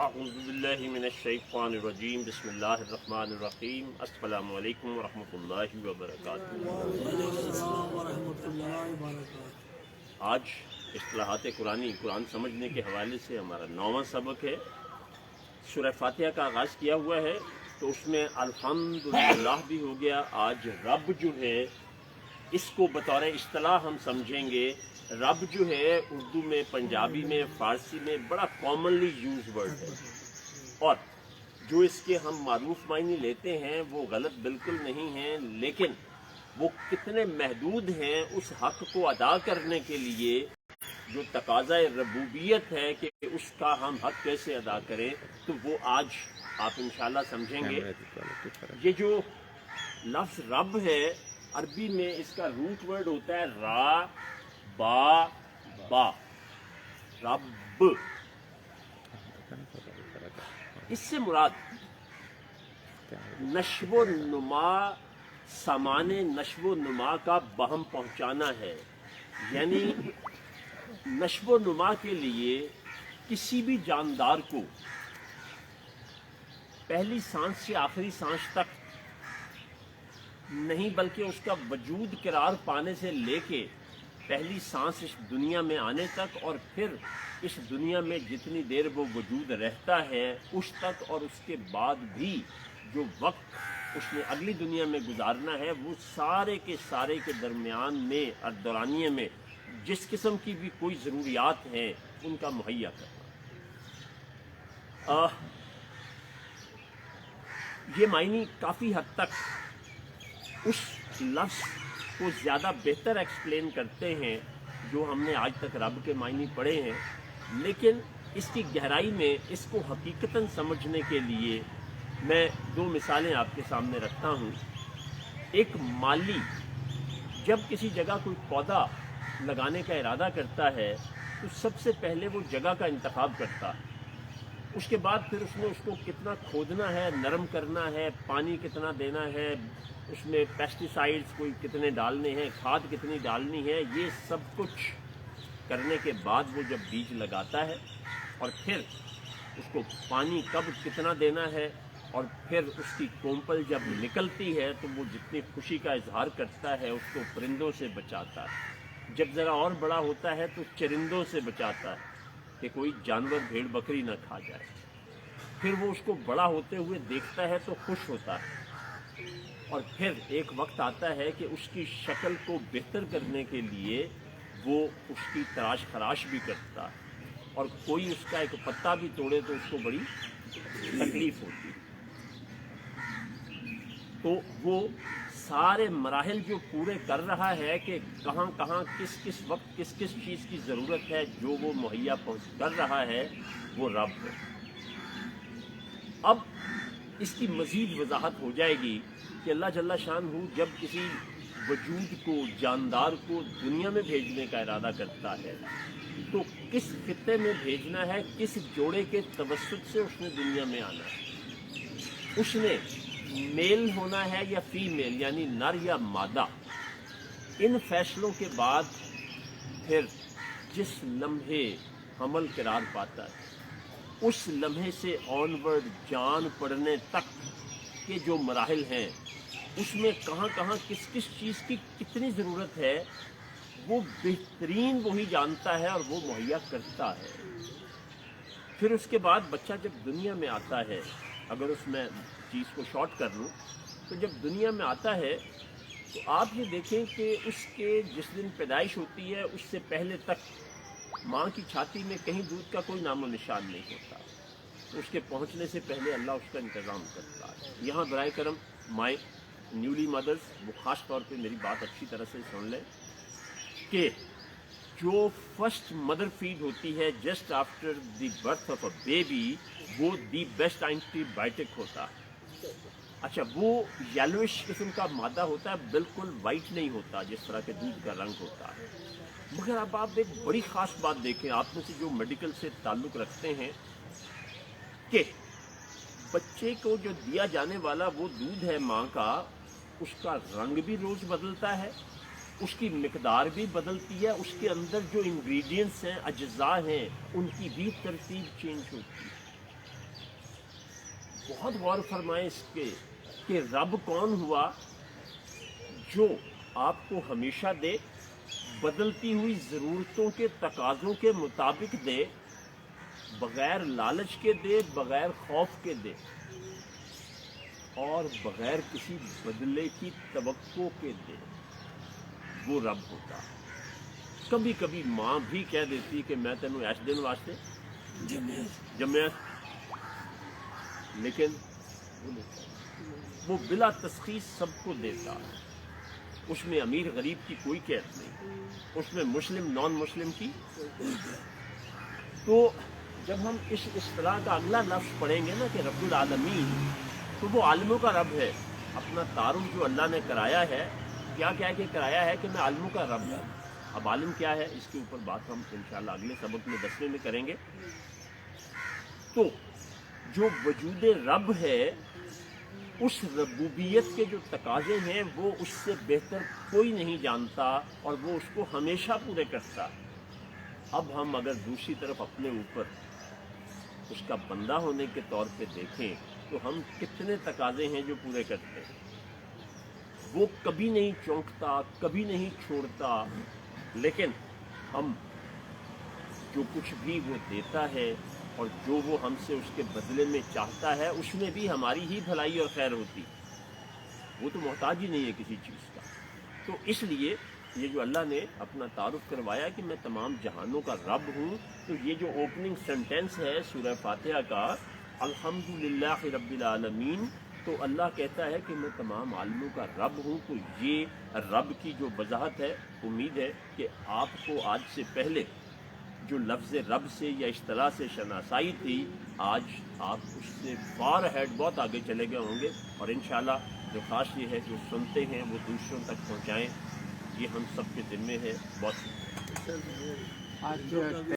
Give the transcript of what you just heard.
اعوذ باللہ من الشیطان الرجیم بسم اللہ الرحمن الرحیم السلام علیکم ورحمۃ اللہ وبرکاتہ۔ وعلیکم السلام ورحمۃ اللہ وبرکاتہ۔ آج اصطلاحات قرآن سمجھنے کے حوالے سے ہمارا 9واں سبق ہے۔ سورہ فاتحہ کا آغاز کیا ہوا ہے تو اس میں الحمدللہ بھی ہو گیا۔ آج رب جو ہے اس کو بطور اصطلاح ہم سمجھیں گے۔ رب جو ہے اردو میں، پنجابی میں، فارسی میں بڑا کامنلی یوز ورڈ ہے، اور جو اس کے ہم معروف معنی لیتے ہیں وہ غلط بالکل نہیں ہیں، لیکن وہ کتنے محدود ہیں اس حق کو ادا کرنے کے لیے جو تقاضا ربوبیت ہے کہ اس کا ہم حق کیسے ادا کریں، تو وہ آج آپ انشاءاللہ سمجھیں گے۔ یہ جو لفظ رب ہے عربی میں اس کا روٹ ورڈ ہوتا ہے را با با، رب۔ اس سے مراد نشو و نما، سامان نشو و نما کا بہم پہنچانا ہے۔ یعنی نشو و نما کے لیے کسی بھی جاندار کو پہلی سانس سے آخری سانس تک نہیں، بلکہ اس کا وجود قرار پانے سے لے کے پہلی سانس اس دنیا میں آنے تک، اور پھر اس دنیا میں جتنی دیر وہ وجود رہتا ہے اس تک، اور اس کے بعد بھی جو وقت اس نے اگلی دنیا میں گزارنا ہے، وہ سارے کے درمیان میں اور دورانیے میں جس قسم کی بھی کوئی ضروریات ہیں ان کا مہیا کرنا۔ یہ معنی کافی حد تک اس لفظ کو زیادہ بہتر ایکسپلین کرتے ہیں جو ہم نے آج تک رب کے معنی پڑھے ہیں، لیکن اس کی گہرائی میں اس کو حقیقتاً سمجھنے کے لیے میں دو مثالیں آپ کے سامنے رکھتا ہوں۔ ایک مالی جب کسی جگہ کوئی پودا لگانے کا ارادہ کرتا ہے تو سب سے پہلے وہ جگہ کا انتخاب کرتا ہے، اس کے بعد پھر اس میں اس کو کتنا کھودنا ہے، نرم کرنا ہے، پانی کتنا دینا ہے، اس میں پیسٹی سائیڈز کوئی کتنے ڈالنے ہیں، کھاد کتنی ڈالنی ہے، یہ سب کچھ کرنے کے بعد وہ جب بیج لگاتا ہے اور پھر اس کو پانی کب کتنا دینا ہے، اور پھر اس کی کومپل جب نکلتی ہے تو وہ جتنی خوشی کا اظہار کرتا ہے اس کو پرندوں سے بچاتا ہے، جب ذرا اور بڑا ہوتا ہے تو چرندوں سے بچاتا ہے کہ کوئی جانور بھیڑ بکری نہ کھا جائے، پھر وہ اس کو بڑا ہوتے ہوئے دیکھتا ہے تو خوش ہوتا ہے، اور پھر ایک وقت آتا ہے کہ اس کی شکل کو بہتر کرنے کے لیے وہ اس کی تراش خراش بھی کرتا ہے، اور کوئی اس کا ایک پتا بھی توڑے تو اس کو بڑی تکلیف ہوتی ہے۔ تو وہ سارے مراحل جو پورے کر رہا ہے کہ کہاں کہاں کس کس وقت کس کس چیز کی ضرورت ہے، جو وہ مہیا کر رہا ہے، وہ رب ہے۔ اب اس کی مزید وضاحت ہو جائے گی کہ اللہ جل شانہ جب کسی وجود کو، جاندار کو دنیا میں بھیجنے کا ارادہ کرتا ہے تو کس خطے میں بھیجنا ہے، کس جوڑے کے توسط سے اس نے دنیا میں آنا ہے، اس نے میل ہونا ہے یا فیمیل، یعنی نر یا مادہ۔ ان فیصلوں کے بعد پھر جس لمحے حمل قرار پاتا ہے اس لمحے سے آنورڈ جان پڑنے تک کے جو مراحل ہیں، اس میں کہاں کہاں کس کس چیز کی کتنی ضرورت ہے، وہ بہترین وہی جانتا ہے اور وہ مہیا کرتا ہے۔ پھر اس کے بعد بچہ جب دنیا میں آتا ہے، اگر اس میں چیز کو شارٹ کر لوں تو جب دنیا میں آتا ہے تو آپ یہ دیکھیں کہ اس کے جس دن پیدائش ہوتی ہے اس سے پہلے تک ماں کی چھاتی میں کہیں دودھ کا کوئی نام و نشان نہیں ہوتا، تو اس کے پہنچنے سے پہلے اللہ اس کا انتظام کرتا ہے۔ یہاں برائے کرم مائے نیولی مدرز وہ خاص طور پہ میری بات اچھی طرح سے سن لیں کہ جو فرسٹ مدر فیڈ ہوتی ہے just after the birth of a baby, وہ دی بیسٹ اینٹی بائیوٹک ہوتا ہے۔ اچھا، وہ یلوش قسم کا مادہ ہوتا ہے، بالکل وائٹ نہیں ہوتا جس طرح کے دودھ کا رنگ ہوتا ہے۔ مگر اب آپ ایک بڑی خاص بات دیکھیں، آپ میں سے جو میڈیکل سے تعلق رکھتے ہیں، کہ بچے کو جو دیا جانے والا وہ دودھ ہے ماں کا، اس کا رنگ بھی روز بدلتا ہے، اس کی مقدار بھی بدلتی ہے، اس کے اندر جو انگریڈینٹس ہیں، اجزاء ہیں، ان کی بھی ترتیب چینج ہوتی ہے۔ بہت غور فرمائیں اس کے کہ رب کون ہوا جو آپ کو ہمیشہ دے، بدلتی ہوئی ضرورتوں کے تقاضوں کے مطابق دے، بغیر لالچ کے دے، بغیر خوف کے دے، اور بغیر کسی بدلے کی توقع کے دے، وہ رب ہوتا ہے۔ کبھی کبھی ماں بھی کہہ دیتی کہ میں تینوں ایس دن واسطے جمعہ، لیکن وہ بلا تشخیص سب کو دیتا ہے۔ اس میں امیر غریب کی کوئی قید نہیں، اس میں مسلم نان مسلم کی۔ تو جب ہم اس اصطلاح کا اگلا لفظ پڑھیں گے نا کہ رب العالمین، تو وہ عالموں کا رب ہے۔ اپنا تعارف جو اللہ نے کرایا ہے، کیا کہہ کے کرایا ہے کہ میں عالموں کا رب ہوں۔ اب عالم کیا ہے، اس کے اوپر بات ہم انشاءاللہ اگلے سبق میں 10ویں میں کریں گے۔ تو جو وجود رب ہے، اس ربوبیت کے جو تقاضے ہیں وہ اس سے بہتر کوئی نہیں جانتا، اور وہ اس کو ہمیشہ پورے کرتا ہے۔ اب ہم اگر دوسری طرف اپنے اوپر اس کا بندہ ہونے کے طور پہ دیکھیں تو ہم کتنے تقاضے ہیں جو پورے کرتے ہیں۔ وہ کبھی نہیں چونکتا، کبھی نہیں چھوڑتا، لیکن ہم جو کچھ بھی وہ دیتا ہے اور جو وہ ہم سے اس کے بدلے میں چاہتا ہے، اس میں بھی ہماری ہی بھلائی اور خیر ہوتی۔ وہ تو محتاج ہی نہیں ہے کسی چیز کا۔ تو اس لیے یہ جو اللہ نے اپنا تعارف کروایا کہ میں تمام جہانوں کا رب ہوں، تو یہ جو اوپننگ سینٹنس ہے سورہ فاتحہ کا، الحمدللہ رب العالمین، تو اللہ کہتا ہے کہ میں تمام عالموں کا رب ہوں۔ تو یہ رب کی جو وضاحت ہے، امید ہے کہ آپ کو آج سے پہلے جو لفظ رب سے یا اصطلاح سے شناسائی تھی، آج آپ اس سے فار ہیڈ بہت آگے چلے گئے ہوں گے۔ اور انشاءاللہ جو خاص یہ ہے جو سنتے ہیں وہ دوسروں تک پہنچائیں، یہ ہم سب کے ذمے ہے۔ بہت